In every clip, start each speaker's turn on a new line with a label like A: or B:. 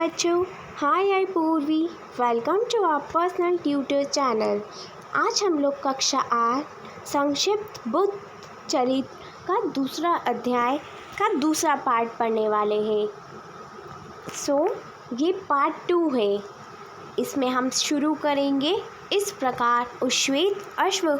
A: बच्चों, hi I Purvi. Welcome to our personal tutor channel. आज हम लोग कक्षा 8 संक्षिप्त बुद्ध चरित्र का दूसरा अध्याय का दूसरा पार्ट पढ़ने वाले हैं। ये पार्ट 2 है। इसमें हम शुरू करेंगे इस प्रकार। उस श्वेत अश्व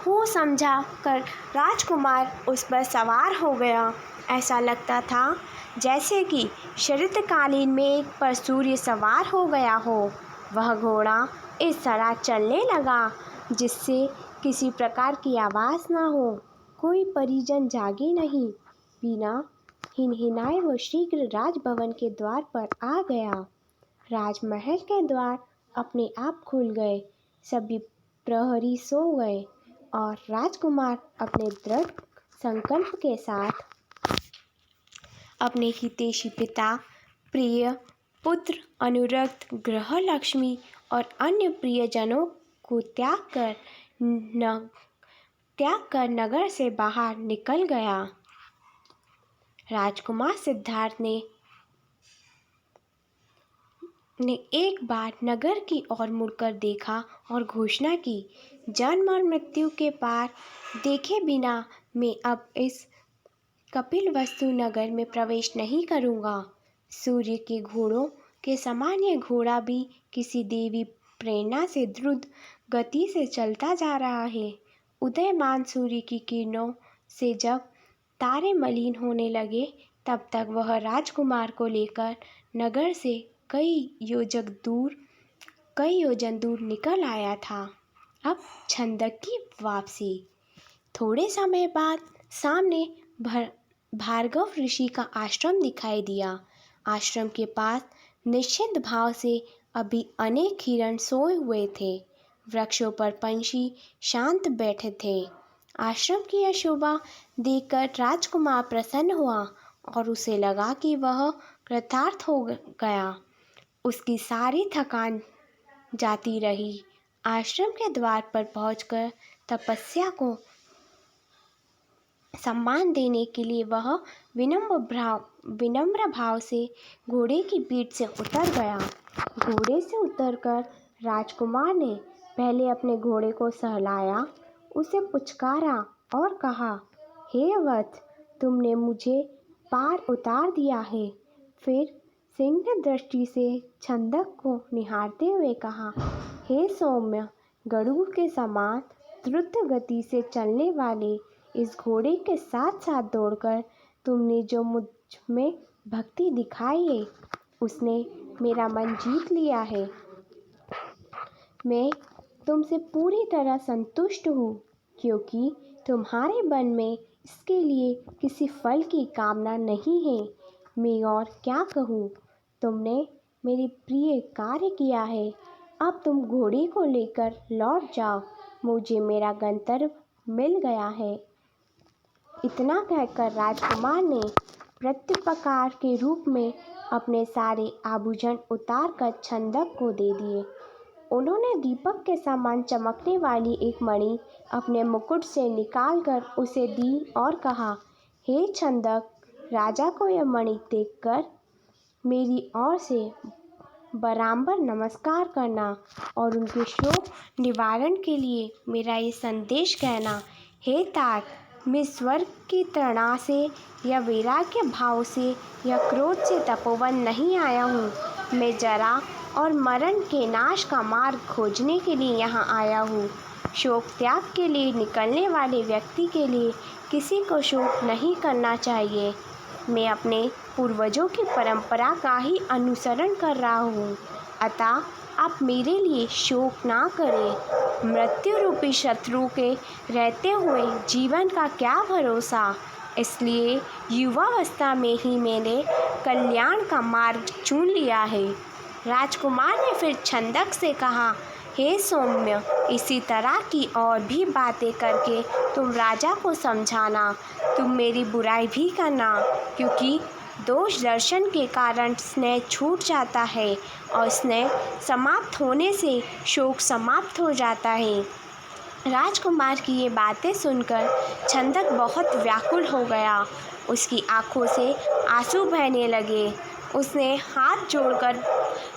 A: को समझा कर राजकुमार उस पर सवार हो गया। ऐसा लगता था जैसे कि शरतकालीन मेघ पर सूर्य सवार हो गया हो। वह घोड़ा इस तरह चलने लगा जिससे किसी प्रकार की आवाज़ न हो। कोई परिजन जागे नहीं। बिना हिनहिनाए वो शीघ्र राजभवन के द्वार पर आ गया। राजमहल के द्वार अपने आप खुल गए। सभी प्रहरी सो गए और राजकुमार अपने दृढ़ संकल्प के साथ अपने हितैषी पिता, प्रिय पुत्र, अनुरक्त गृहलक्ष्मी और अन्य प्रियजनों को त्याग कर नगर से बाहर निकल गया। राजकुमार सिद्धार्थ ने एक बार नगर की ओर मुड़कर देखा और घोषणा की, जन्म और मृत्यु के पार देखे बिना मैं अब इस कपिलवस्तु नगर में प्रवेश नहीं करूँगा। सूर्य के घोड़ों के समान यह घोड़ा भी किसी देवी प्रेरणा से द्रुत गति से चलता जा रहा है। उदयमान सूर्य की किरणों से जब तारे मलिन होने लगे तब तक वह राजकुमार को लेकर नगर से कई योजन दूर निकल आया था। अब छंदक की वापसी। थोड़े समय बाद सामने भार्गव ऋषि का आश्रम दिखाई दिया। आश्रम के पास निश्चिंत भाव से अभी अनेक हिरण सोए हुए थे। वृक्षों पर पंछी शांत बैठे थे। आश्रम की यह शोभा देखकर राजकुमार प्रसन्न हुआ और उसे लगा कि वह कृतार्थ हो गया। उसकी सारी थकान जाती रही। आश्रम के द्वार पर पहुंचकर तपस्या को सम्मान देने के लिए वह विनम्र भाव से घोड़े की पीठ से उतर गया। घोड़े से उतरकर राजकुमार ने पहले अपने घोड़े को सहलाया, उसे पुचकारा और कहा, हे वत्स, तुमने मुझे पार उतार दिया है। फिर सिंह दृष्टि से छंदक को निहारते हुए कहा, हे सौम्य, गरुड़ के समान द्रुत गति से चलने वाले इस घोड़े के साथ साथ दौड़कर तुमने जो मुझ में भक्ति दिखाई है उसने मेरा मन जीत लिया है। मैं तुमसे पूरी तरह संतुष्ट हूँ क्योंकि तुम्हारे मन में इसके लिए किसी फल की कामना नहीं है। मैं और क्या कहूँ, तुमने मेरे प्रिय कार्य किया है। अब तुम घोड़े को लेकर लौट जाओ, मुझे मेरा गंतव्य मिल गया है। इतना कहकर राजकुमार ने प्रत्युपकार के रूप में अपने सारे आभूषण उतार कर छंदक को दे दिए। उन्होंने दीपक के समान चमकने वाली एक मणि अपने मुकुट से निकालकर उसे दी और कहा, हे छंदक, राजा को यह मणि देखकर मेरी ओर से बराबर नमस्कार करना और उनके शोक निवारण के लिए मेरा ये संदेश कहना, हे तात, मैं स्वर्ग की तृणा से या वैराग्य भाव से या क्रोध से तपोवन नहीं आया हूँ। मैं जरा और मरण के नाश का मार्ग खोजने के लिए यहाँ आया हूँ। शोक त्याग के लिए निकलने वाले व्यक्ति के लिए किसी को शोक नहीं करना चाहिए। मैं अपने पूर्वजों की परंपरा का ही अनुसरण कर रहा हूँ, अतः आप मेरे लिए शोक ना करें। मृत्यु रूपी शत्रु के रहते हुए जीवन का क्या भरोसा, इसलिए युवावस्था में ही मैंने कल्याण का मार्ग चुन लिया है। राजकुमार ने फिर छंदक से कहा, हे सौम्य, इसी तरह की और भी बातें करके तुम राजा को समझाना। तुम मेरी बुराई भी करना, क्योंकि दोष दर्शन के कारण स्नेह छूट जाता है और स्नेह समाप्त होने से शोक समाप्त हो जाता है। राजकुमार की ये बातें सुनकर छंदक बहुत व्याकुल हो गया। उसकी आंखों से आंसू बहने लगे उसने हाथ जोड़कर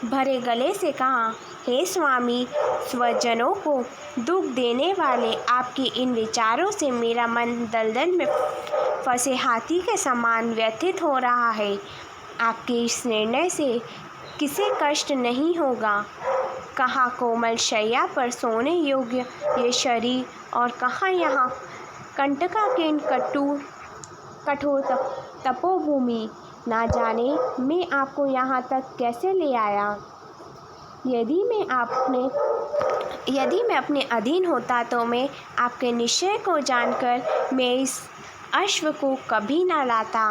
A: भरे गले से कहा, हे स्वामी, स्वजनों को दुख देने वाले आपके इन विचारों से मेरा मन दलदल में फंसे हाथी के समान व्यथित हो रहा है। आपके इस निर्णय से किसे कष्ट नहीं होगा। कहाँ कोमल शैया पर सोने योग्य ये शरीर, और कहाँ यहाँ कंटकाकीर्ण कठोर तपोभूमि। ना जाने मैं आपको यहाँ तक कैसे ले आया। यदि मैं अपने अधीन होता तो मैं आपके निश्चय को जानकर मैं इस अश्व को कभी न लाता।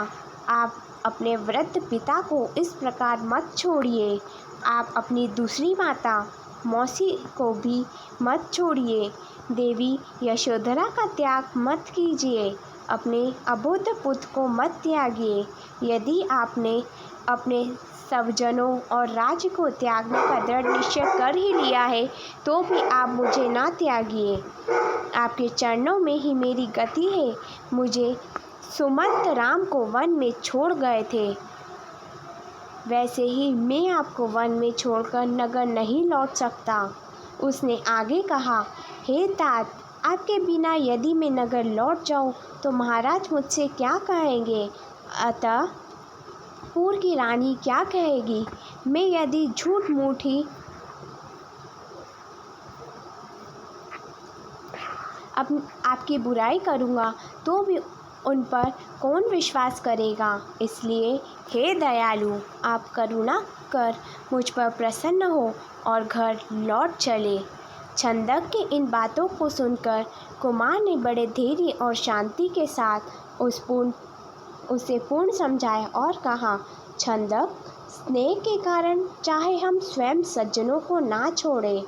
A: आप अपने वृद्ध पिता को इस प्रकार मत छोड़िए। आप अपनी दूसरी माता मौसी को भी मत छोड़िए। देवी यशोधरा का त्याग मत कीजिए। अपने अबोध पुत्र को मत त्यागिए। यदि आपने अपने स्वजनों और राज्य को त्यागने का दृढ़ निश्चय कर ही लिया है तो भी आप मुझे ना त्यागिए। आपके चरणों में ही मेरी गति है। मुझे सुमंत राम को वन में छोड़ गए थे, वैसे ही मैं आपको वन में छोड़कर नगर नहीं लौट सकता। उसने आगे कहा, हे तात, आपके बिना यदि मैं नगर लौट जाऊं तो महाराज मुझसे क्या कहेंगे। अतः पुर की रानी क्या कहेगी। मैं यदि झूठ मूठी आपकी बुराई करूँगा तो भी उन पर कौन विश्वास करेगा। इसलिए हे दयालु, आप करुणा कर मुझ पर प्रसन्न हो और घर लौट चले। छंदक की इन बातों को सुनकर कुमार ने बड़े धैर्य और शांति के साथ उसे पूर्ण समझाया और कहा, छंदक, स्नेह के कारण चाहे हम स्वयं सज्जनों को ना छोड़ें,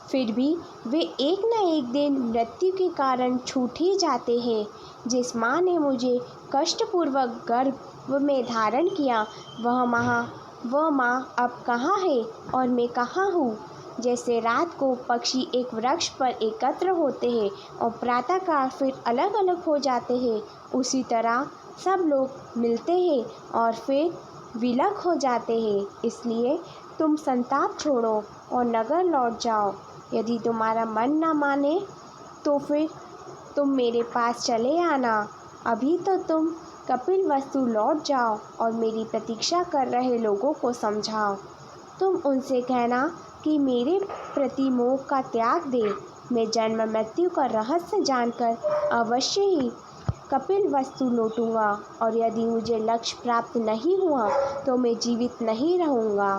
A: फिर भी वे एक न एक दिन मृत्यु के कारण छूट ही जाते हैं। जिस माँ ने मुझे कष्टपूर्वक गर्भ में धारण किया वह माँ अब कहाँ है और मैं कहाँ हूँ। जैसे रात को पक्षी एक वृक्ष पर एकत्र होते हैं और प्रातःकाल फिर अलग अलग हो जाते हैं, उसी तरह सब लोग मिलते हैं और फिर विलग हो जाते हैं। इसलिए तुम संताप छोड़ो और नगर लौट जाओ। यदि तुम्हारा मन न माने तो फिर तुम मेरे पास चले आना। अभी तो तुम कपिलवस्तु लौट जाओ और मेरी प्रतीक्षा कर रहे लोगों को समझाओ। तुम उनसे कहना कि मेरे प्रति मोह का त्याग दे। मैं जन्म मृत्यु का रहस्य जानकर अवश्य ही कपिलवस्तु लौटूंगा, और यदि मुझे लक्ष्य प्राप्त नहीं हुआ तो मैं जीवित नहीं रहूँगा।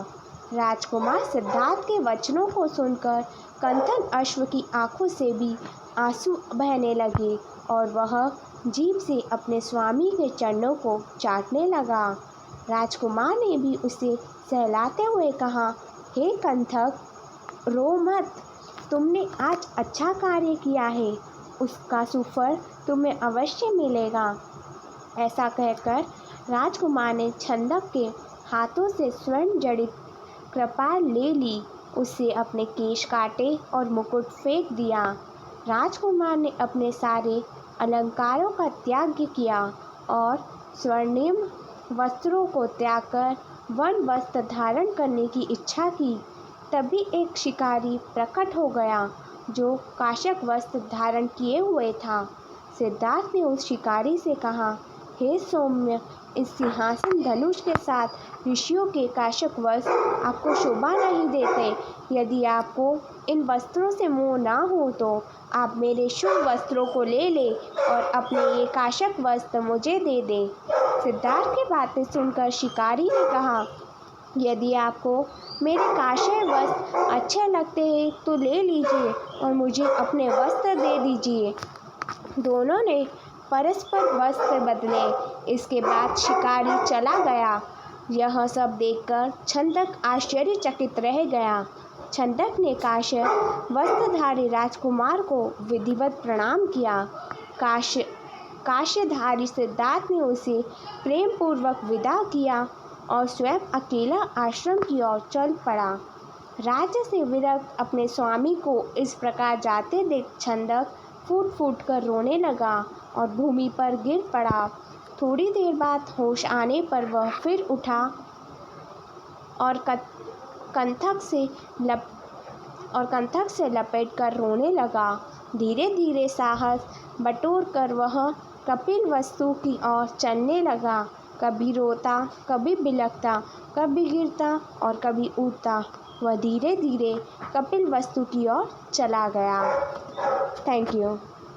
A: राजकुमार सिद्धार्थ के वचनों को सुनकर कंथन अश्व की आंखों से भी आंसू बहने लगे और वह जीभ से अपने स्वामी के चरणों को चाटने लगा। राजकुमार ने भी उसे सहलाते हुए कहा, हे कंथक, रो मत, तुमने आज अच्छा कार्य किया है, उसका सुफल तुम्हें अवश्य मिलेगा। ऐसा कहकर राजकुमार ने छंदक के हाथों से स्वर्ण जड़ित कृपाल ले ली। उससे अपने केश काटे और मुकुट फेंक दिया। राजकुमार ने अपने सारे अलंकारों का त्याग किया और स्वर्णिम वस्त्रों को त्याग कर वन वस्त्र धारण करने की इच्छा की। तभी एक शिकारी प्रकट हो गया जो काशक वस्त्र धारण किए हुए था। सिद्धार्थ ने उस शिकारी से कहा, हे सौम्य, इस सिंहासन धनुष के साथ ऋषियों के काशक वस्त्र आपको शोभा नहीं देते। यदि आपको इन वस्त्रों से मोह ना हो तो आप मेरे शुभ वस्त्रों को ले ले और अपने ये काशक वस्त्र मुझे दे दे। सिद्धार्थ की बातें सुनकर शिकारी ने कहा, यदि आपको मेरे काशय वस्त्र अच्छे लगते हैं तो ले लीजिए और मुझे अपने वस्त्र दे दीजिए। दोनों ने परस्पर वस्त्र बदले। इसके बाद शिकारी चला गया। यह सब देखकर छंदक आश्चर्यचकित रह गया। छंदक ने काशय वस्त्रधारी राजकुमार को विधिवत प्रणाम किया। काशधारी सिद्धार्थ ने उसे प्रेम पूर्वक विदा किया और स्वयं अकेला आश्रम की ओर चल पड़ा। राज्य से विरक्त अपने स्वामी को इस प्रकार जाते देख छंदक फूट फूट कर रोने लगा और भूमि पर गिर पड़ा। थोड़ी देर बाद होश आने पर वह फिर उठा और कंथक से लपेटकर रोने लगा। धीरे धीरे साहस बटोरकर वह कपिलवस्तु की ओर चलने लगा। कभी रोता, कभी बिलखता, कभी गिरता और कभी उठता। वह धीरे धीरे कपिलवस्तु की ओर चला गया। Thank you.